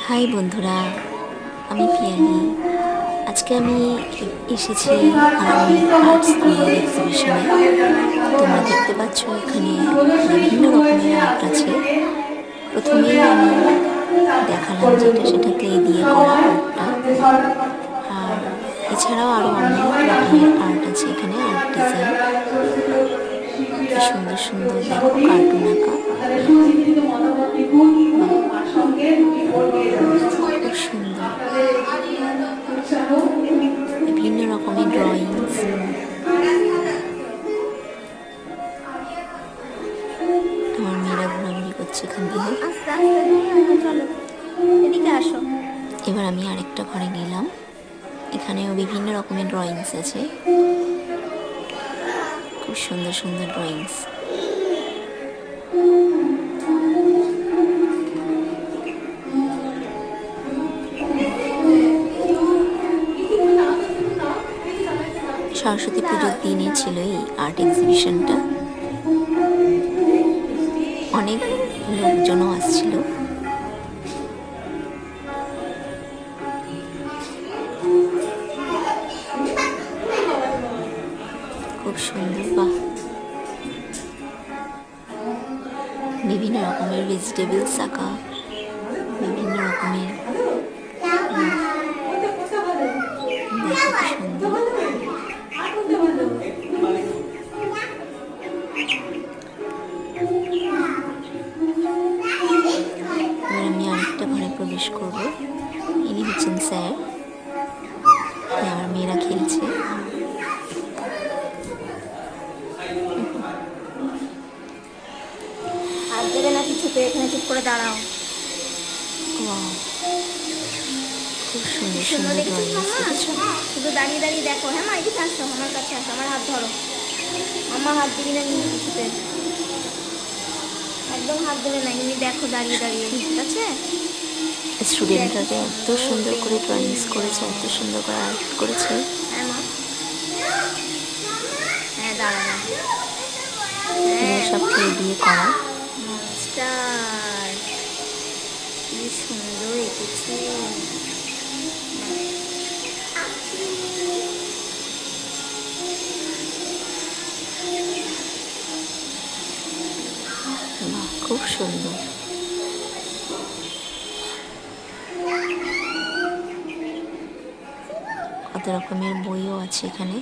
High বন্ধুরা, আমি পিয়ালি। আজকে আমি এসেছি আর্টস নিয়ে এক্সিবিশনে। তোমরা দেখতে পাচ্ছ এখানে বিভিন্ন রকমের আর্ট আছে। প্রথমেই আমি দেখালাম সেটা ক্লে দিয়ে করা আর্টটা। আর এছাড়াও আরও অনেক রকমের আর্ট আছে এখানে, আর্ট ডিজাইন। কি সুন্দর সুন্দর দেখো, কার্টুন আঁকা, খুব সুন্দর। বিভিন্ন রকমের ড্রয়িংস। আমার মেয়েরা ঘোরাঘুরি করছে এখান থেকে। এবার আমি আরেকটা ঘরে গেলাম, এখানেও বিভিন্ন রকমের ড্রয়িংস আছে, খুব সুন্দর সুন্দর ড্রয়িংস। সরস্বতী পুজোর দিনে ছিল এই আর্ট এক্সিবিশনটা। অনেক লোকজনও আসছিল। খুব সুন্দর, বাহ! বিভিন্ন রকমের ভেজিটেবলস আঁকা, বিভিন্ন রকমের সুন্দর। এবার আমি আরেকটা ঘরে প্রবেশ করব। ইনি হচ্ছেন স্যার, আমার মেয়েরা খেলছে। আর দেবে না কিছুতে, এখানে চুপ করে দাঁড়াও। খুব সুন্দর সুন্দর ড্রয়িংস। শুধু দাঁড়িয়ে দাঁড়িয়ে দেখো। হ্যাঁ মা, এদিকে আসো, আমার কাছে আসো, আমার হাত ধরো। আমার হাত দিবি না কিন্তু কিছুতে, একদম হাত দেবে না, এমনি দেখো দাঁড়িয়ে দাঁড়িয়ে, ঠিক আছে? স্টুডেন্টরা যে এত সুন্দর করে ড্রয়িংস করেছে, এত সুন্দর করে আর্ট করেছে। হ্যাঁ মা, হ্যাঁ দাঁড়ানো, সব ক্লে দিয়ে করা। স্টার, কি সুন্দর এঁকেছে। খুব সুন্দর। কত রকমের বইও আছে এখানে।